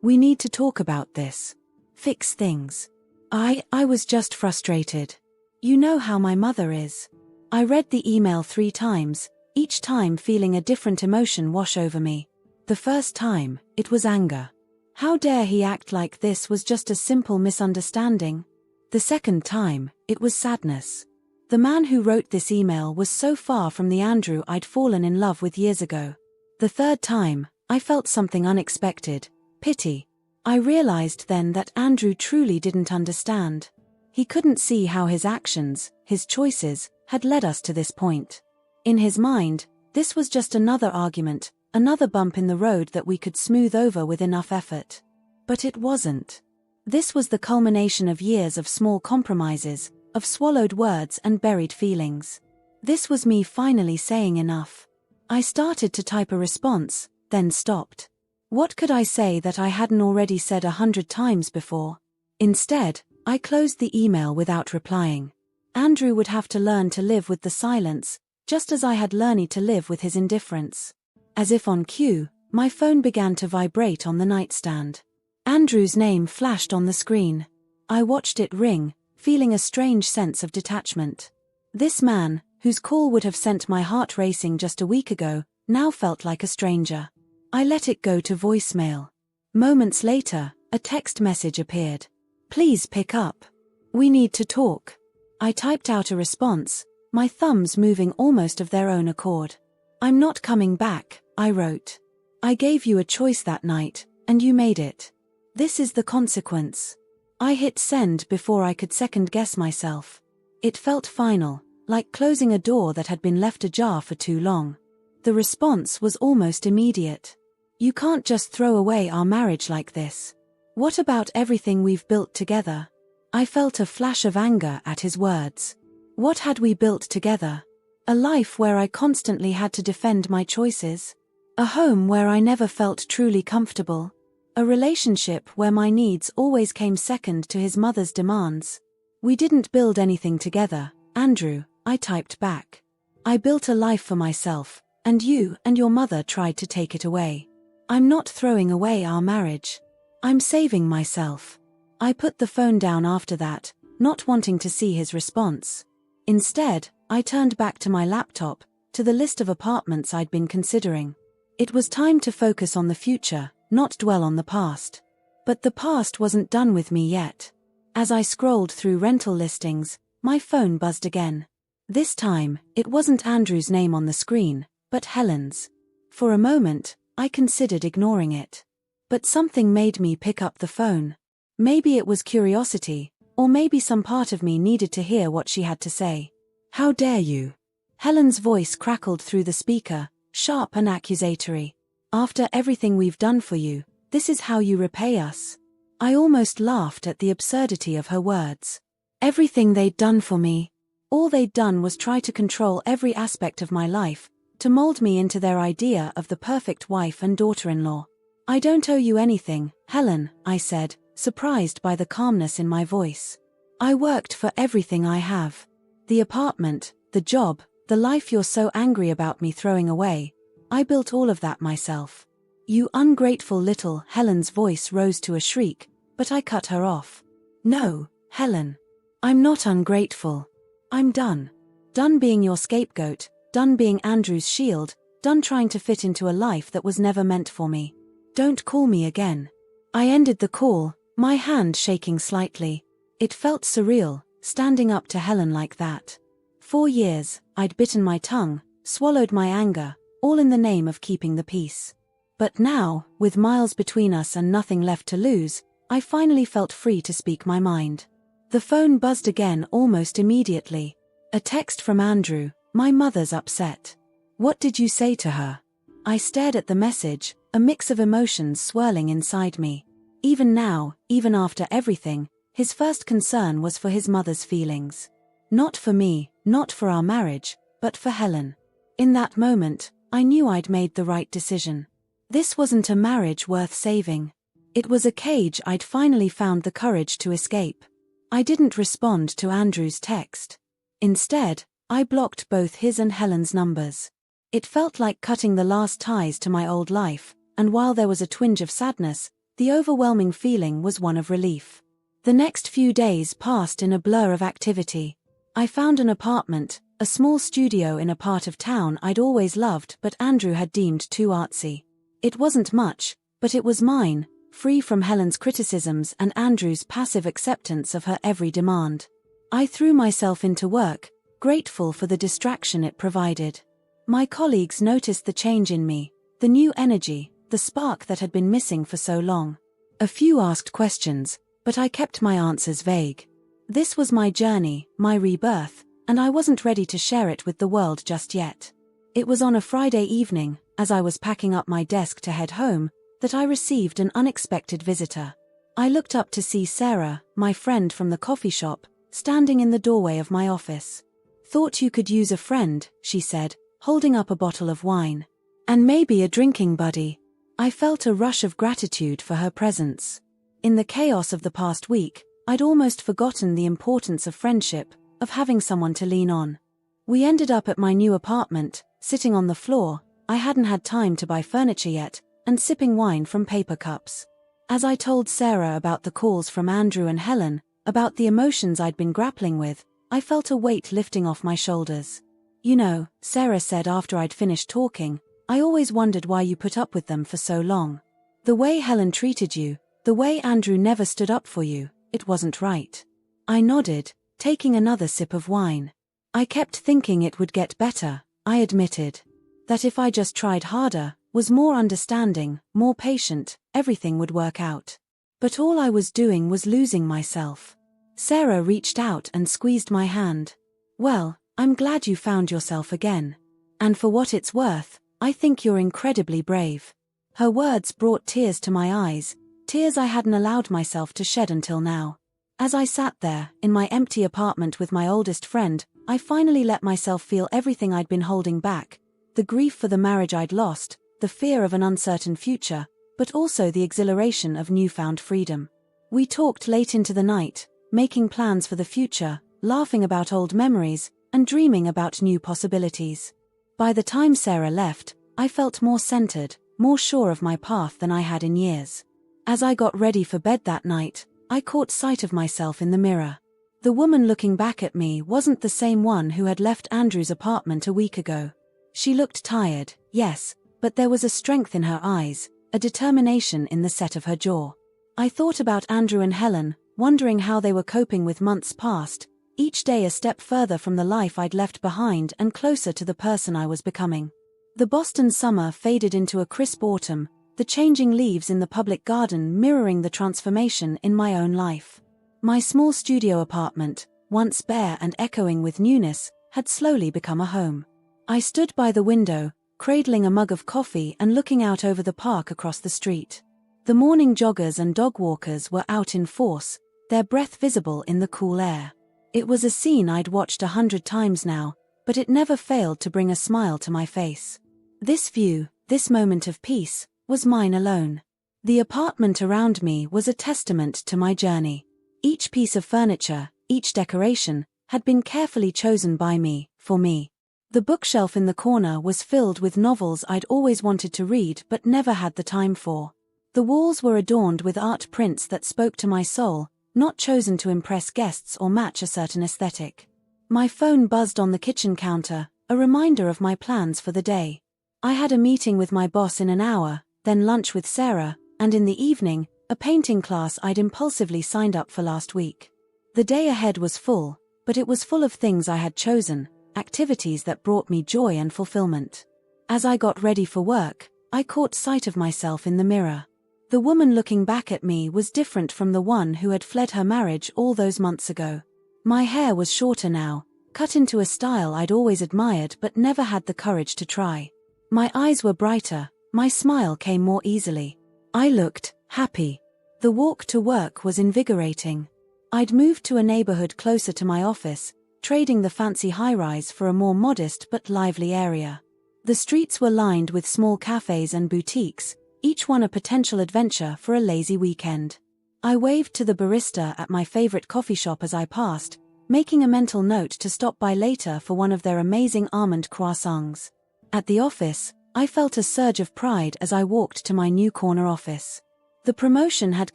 A: We need to talk about this. Fix things. I was just frustrated. You know how my mother is. I read the email 3 times, each time feeling a different emotion wash over me. The first time, it was anger. How dare he act like this was just a simple misunderstanding? The second time, it was sadness. The man who wrote this email was so far from the Andrew I'd fallen in love with years ago. The third time, I felt something unexpected, pity. I realized then that Andrew truly didn't understand. He couldn't see how his actions, his choices, had led us to this point. In his mind, this was just another argument, another bump in the road that we could smooth over with enough effort. But it wasn't. This was the culmination of years of small compromises, of swallowed words and buried feelings. This was me finally saying enough. I started to type a response, then stopped. What could I say that I hadn't already said 100 times before? Instead, I closed the email without replying. Andrew would have to learn to live with the silence, just as I had learned to live with his indifference. As if on cue, my phone began to vibrate on the nightstand. Andrew's name flashed on the screen. I watched it ring, feeling a strange sense of detachment. This man, whose call would have sent my heart racing just a week ago, now felt like a stranger. I let it go to voicemail. Moments later, a text message appeared. Please pick up. We need to talk. I typed out a response, my thumbs moving almost of their own accord. I'm not coming back, I wrote. I gave you a choice that night, and you made it. This is the consequence. I hit send before I could second-guess myself. It felt final, like closing a door that had been left ajar for too long. The response was almost immediate. You can't just throw away our marriage like this. What about everything we've built together? I felt a flash of anger at his words. What had we built together? A life where I constantly had to defend my choices? A home where I never felt truly comfortable? A relationship where my needs always came second to his mother's demands? We didn't build anything together, Andrew, I typed back. I built a life for myself, and you and your mother tried to take it away. I'm not throwing away our marriage. I'm saving myself. I put the phone down after that, not wanting to see his response. Instead, I turned back to my laptop, to the list of apartments I'd been considering. It was time to focus on the future, not dwell on the past. But the past wasn't done with me yet. As I scrolled through rental listings, my phone buzzed again. This time, it wasn't Andrew's name on the screen, but Helen's. For a moment, I considered ignoring it. But something made me pick up the phone. Maybe it was curiosity, or maybe some part of me needed to hear what she had to say. How dare you? Helen's voice crackled through the speaker, sharp and accusatory. After everything we've done for you, this is how you repay us. I almost laughed at the absurdity of her words. Everything they'd done for me. All they'd done was try to control every aspect of my life, to mold me into their idea of the perfect wife and daughter-in-law. I don't owe you anything, Helen, I said, surprised by the calmness in my voice. I worked for everything I have. The apartment, the job, the life you're so angry about me throwing away. I built all of that myself. You ungrateful little, Helen's voice rose to a shriek, but I cut her off. No, Helen. I'm not ungrateful. I'm done. Done being your scapegoat, done being Andrew's shield, done trying to fit into a life that was never meant for me. Don't call me again. I ended the call, my hand shaking slightly. It felt surreal, standing up to Helen like that. 4 years, I'd bitten my tongue, swallowed my anger, all in the name of keeping the peace. But now, with miles between us and nothing left to lose, I finally felt free to speak my mind. The phone buzzed again almost immediately. A text from Andrew, my mother's upset. What did you say to her? I stared at the message, a mix of emotions swirling inside me. Even now, even after everything, his first concern was for his mother's feelings. Not for me, not for our marriage, but for Helen. In that moment, I knew I'd made the right decision. This wasn't a marriage worth saving. It was a cage I'd finally found the courage to escape. I didn't respond to Andrew's text. Instead, I blocked both his and Helen's numbers. It felt like cutting the last ties to my old life, and while there was a twinge of sadness, the overwhelming feeling was one of relief. The next few days passed in a blur of activity. I found an apartment, a small studio in a part of town I'd always loved but Andrew had deemed too artsy. It wasn't much, but it was mine, free from Helen's criticisms and Andrew's passive acceptance of her every demand. I threw myself into work, grateful for the distraction it provided. My colleagues noticed the change in me, the new energy, the spark that had been missing for so long. A few asked questions, but I kept my answers vague. This was my journey, my rebirth, and I wasn't ready to share it with the world just yet. It was on a Friday evening, as I was packing up my desk to head home, that I received an unexpected visitor. I looked up to see Sarah, my friend from the coffee shop, standing in the doorway of my office. "Thought you could use a friend," she said, holding up a bottle of wine. "And maybe a drinking buddy." I felt a rush of gratitude for her presence. In the chaos of the past week, I'd almost forgotten the importance of friendship, of having someone to lean on. We ended up at my new apartment, sitting on the floor. I hadn't had time to buy furniture yet, and sipping wine from paper cups. As I told Sarah about the calls from Andrew and Helen, about the emotions I'd been grappling with, I felt a weight lifting off my shoulders. "You know," Sarah said after I'd finished talking, "I always wondered why you put up with them for so long. The way Helen treated you, the way Andrew never stood up for you, it wasn't right." I nodded, taking another sip of wine. "I kept thinking it would get better," I admitted. "That if I just tried harder, was more understanding, more patient, everything would work out. But all I was doing was losing myself." Sarah reached out and squeezed my hand. "Well, I'm glad you found yourself again. And for what it's worth, I think you're incredibly brave." Her words brought tears to my eyes, tears I hadn't allowed myself to shed until now. As I sat there, in my empty apartment with my oldest friend, I finally let myself feel everything I'd been holding back: the grief for the marriage I'd lost, the fear of an uncertain future, but also the exhilaration of newfound freedom. We talked late into the night, making plans for the future, laughing about old memories, and dreaming about new possibilities. By the time Sarah left, I felt more centered, more sure of my path than I had in years. As I got ready for bed that night, I caught sight of myself in the mirror. The woman looking back at me wasn't the same one who had left Andrew's apartment a week ago. She looked tired, yes, but there was a strength in her eyes, a determination in the set of her jaw. I thought about Andrew and Helen, wondering how they were coping with months past, each day a step further from the life I'd left behind and closer to the person I was becoming. The Boston summer faded into a crisp autumn, the changing leaves in the public garden mirroring the transformation in my own life. My small studio apartment, once bare and echoing with newness, had slowly become a home. I stood by the window, cradling a mug of coffee and looking out over the park across the street. The morning joggers and dog walkers were out in force, their breath visible in the cool air. It was a scene I'd watched 100 times now, but it never failed to bring a smile to my face. This view, this moment of peace, was mine alone. The apartment around me was a testament to my journey. Each piece of furniture, each decoration, had been carefully chosen by me, for me. The bookshelf in the corner was filled with novels I'd always wanted to read but never had the time for. The walls were adorned with art prints that spoke to my soul, not chosen to impress guests or match a certain aesthetic. My phone buzzed on the kitchen counter, a reminder of my plans for the day. I had a meeting with my boss in an hour, then lunch with Sarah, and in the evening, a painting class I'd impulsively signed up for last week. The day ahead was full, but it was full of things I had chosen, activities that brought me joy and fulfillment. As I got ready for work, I caught sight of myself in the mirror. The woman looking back at me was different from the one who had fled her marriage all those months ago. My hair was shorter now, cut into a style I'd always admired but never had the courage to try. My eyes were brighter, my smile came more easily. I looked happy. The walk to work was invigorating. I'd moved to a neighborhood closer to my office, trading the fancy high-rise for a more modest but lively area. The streets were lined with small cafes and boutiques, each one a potential adventure for a lazy weekend. I waved to the barista at my favorite coffee shop as I passed, making a mental note to stop by later for one of their amazing almond croissants. At the office, I felt a surge of pride as I walked to my new corner office. The promotion had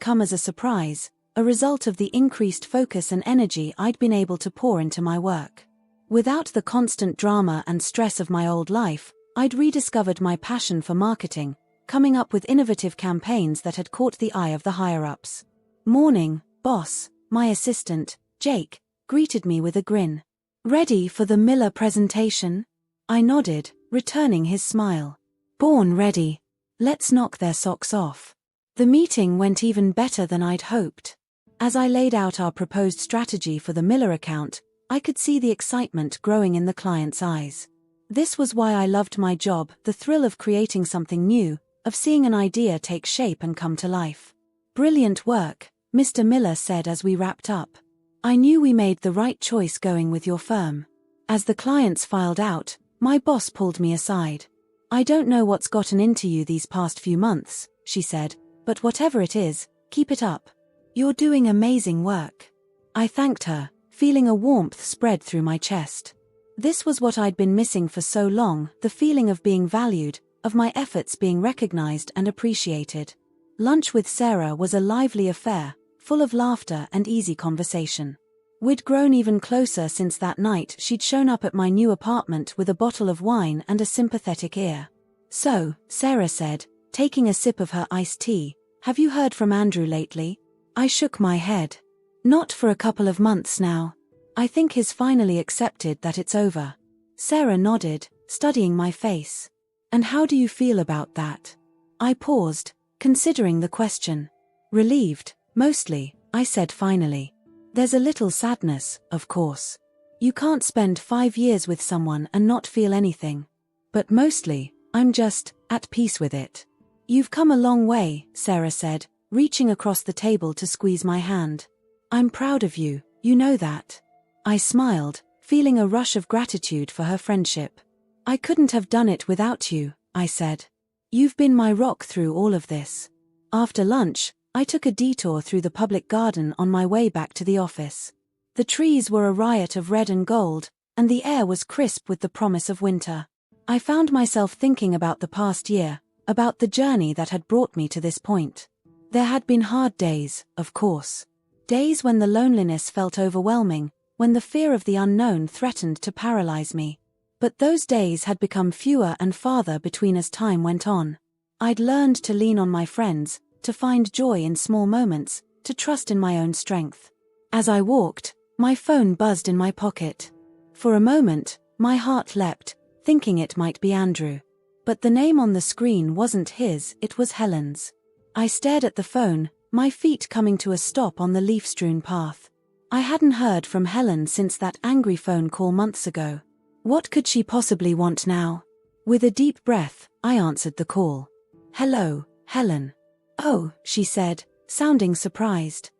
A: come as a surprise, a result of the increased focus and energy I'd been able to pour into my work. Without the constant drama and stress of my old life, I'd rediscovered my passion for marketing, coming up with innovative campaigns that had caught the eye of the higher-ups. "Morning, boss," my assistant, Jake, greeted me with a grin. "Ready for the Miller presentation?" I nodded, returning his smile. "Born ready. Let's knock their socks off." The meeting went even better than I'd hoped. As I laid out our proposed strategy for the Miller account, I could see the excitement growing in the client's eyes. This was why I loved my job, the thrill of creating something new, of seeing an idea take shape and come to life. "Brilliant work," Mr. Miller said as we wrapped up. "I knew we made the right choice going with your firm." As the clients filed out, my boss pulled me aside. "I don't know what's gotten into you these past few months," she said, "but whatever it is, keep it up. You're doing amazing work." I thanked her, feeling a warmth spread through my chest. This was what I'd been missing for so long, the feeling of being valued, of my efforts being recognized and appreciated. Lunch with Sarah was a lively affair, full of laughter and easy conversation. We'd grown even closer since that night she'd shown up at my new apartment with a bottle of wine and a sympathetic ear. "So," Sarah said, taking a sip of her iced tea, "have you heard from Andrew lately?" I shook my head. "Not for a couple of months now. I think he's finally accepted that it's over." Sarah nodded, studying my face. "And how do you feel about that?" I paused, considering the question. "Relieved, mostly," I said finally. "There's a little sadness, of course. You can't spend 5 years with someone and not feel anything. But mostly, I'm just at peace with it." "You've come a long way," Sarah said, reaching across the table to squeeze my hand. "I'm proud of you, you know that." I smiled, feeling a rush of gratitude for her friendship. "I couldn't have done it without you," I said. "You've been my rock through all of this." After lunch, I took a detour through the public garden on my way back to the office. The trees were a riot of red and gold, and the air was crisp with the promise of winter. I found myself thinking about the past year, about the journey that had brought me to this point. There had been hard days, of course. Days when the loneliness felt overwhelming, when the fear of the unknown threatened to paralyze me. But those days had become fewer and farther between as time went on. I'd learned to lean on my friends, to find joy in small moments, to trust in my own strength. As I walked, my phone buzzed in my pocket. For a moment, my heart leapt, thinking it might be Andrew. But the name on the screen wasn't his, it was Helen's. I stared at the phone, my feet coming to a stop on the leaf-strewn path. I hadn't heard from Helen since that angry phone call months ago. What could she possibly want now? With a deep breath, I answered the call. "Hello, Helen." "Oh," she said, sounding surprised.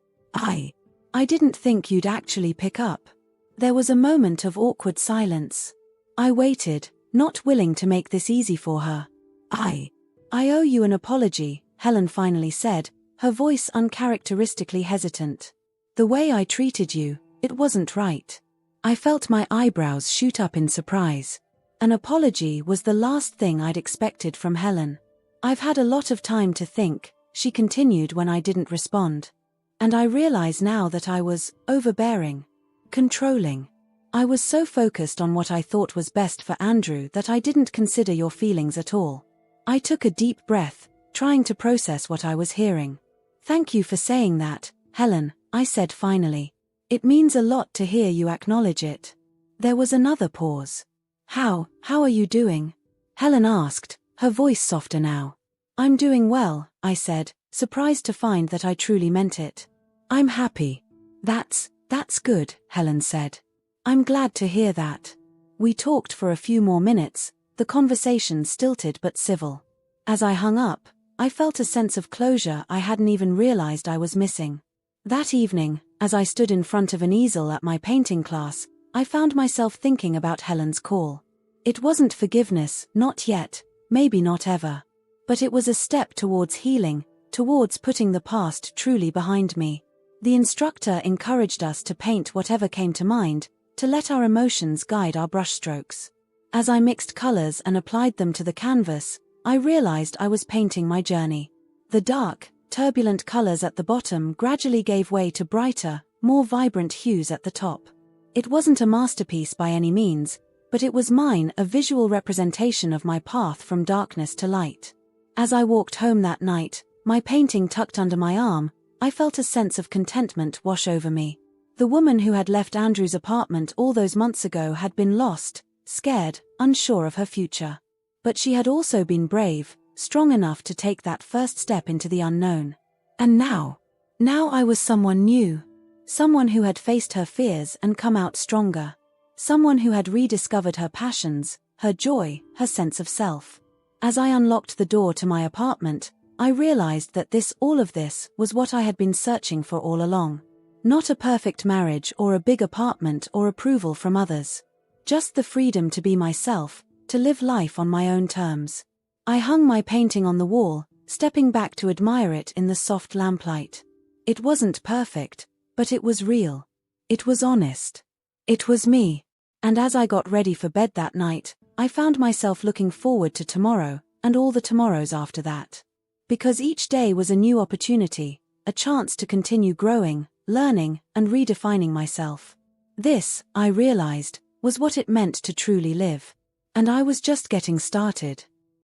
A: I didn't think you'd actually pick up." There was a moment of awkward silence. I waited, not willing to make this easy for her. I owe you an apology," Helen finally said, her voice uncharacteristically hesitant. "The way I treated you, it wasn't right." I felt my eyebrows shoot up in surprise. An apology was the last thing I'd expected from Helen. "I've had a lot of time to think," she continued when I didn't respond. "And I realize now that I was overbearing, controlling. I was so focused on what I thought was best for Andrew that I didn't consider your feelings at all." I took a deep breath, trying to process what I was hearing. "Thank you for saying that, Helen," I said finally. "It means a lot to hear you acknowledge it." There was another pause. How are you doing?" Helen asked, her voice softer now. "I'm doing well," I said, surprised to find that I truly meant it. "I'm happy." That's good," Helen said. "I'm glad to hear that." We talked for a few more minutes, the conversation stilted but civil. As I hung up, I felt a sense of closure I hadn't even realized I was missing. That evening, as I stood in front of an easel at my painting class, I found myself thinking about Helen's call. It wasn't forgiveness, not yet, maybe not ever. But it was a step towards healing, towards putting the past truly behind me. The instructor encouraged us to paint whatever came to mind, to let our emotions guide our brushstrokes. As I mixed colors and applied them to the canvas, I realized I was painting my journey. The dark, turbulent colors at the bottom gradually gave way to brighter, more vibrant hues at the top. It wasn't a masterpiece by any means, but it was mine, a visual representation of my path from darkness to light. As I walked home that night, my painting tucked under my arm, I felt a sense of contentment wash over me. The woman who had left Andrew's apartment all those months ago had been lost, scared, unsure of her future. But she had also been brave, strong enough to take that first step into the unknown. And now I was someone new. Someone who had faced her fears and come out stronger. Someone who had rediscovered her passions, her joy, her sense of self. As I unlocked the door to my apartment, I realized that all of this was what I had been searching for all along. Not a perfect marriage or a big apartment or approval from others. Just the freedom to be myself, to live life on my own terms. I hung my painting on the wall, stepping back to admire it in the soft lamplight. It wasn't perfect, but it was real. It was honest. It was me. And as I got ready for bed that night, I found myself looking forward to tomorrow, and all the tomorrows after that. Because each day was a new opportunity, a chance to continue growing, learning, and redefining myself. This, I realized, was what it meant to truly live. And I was just getting started.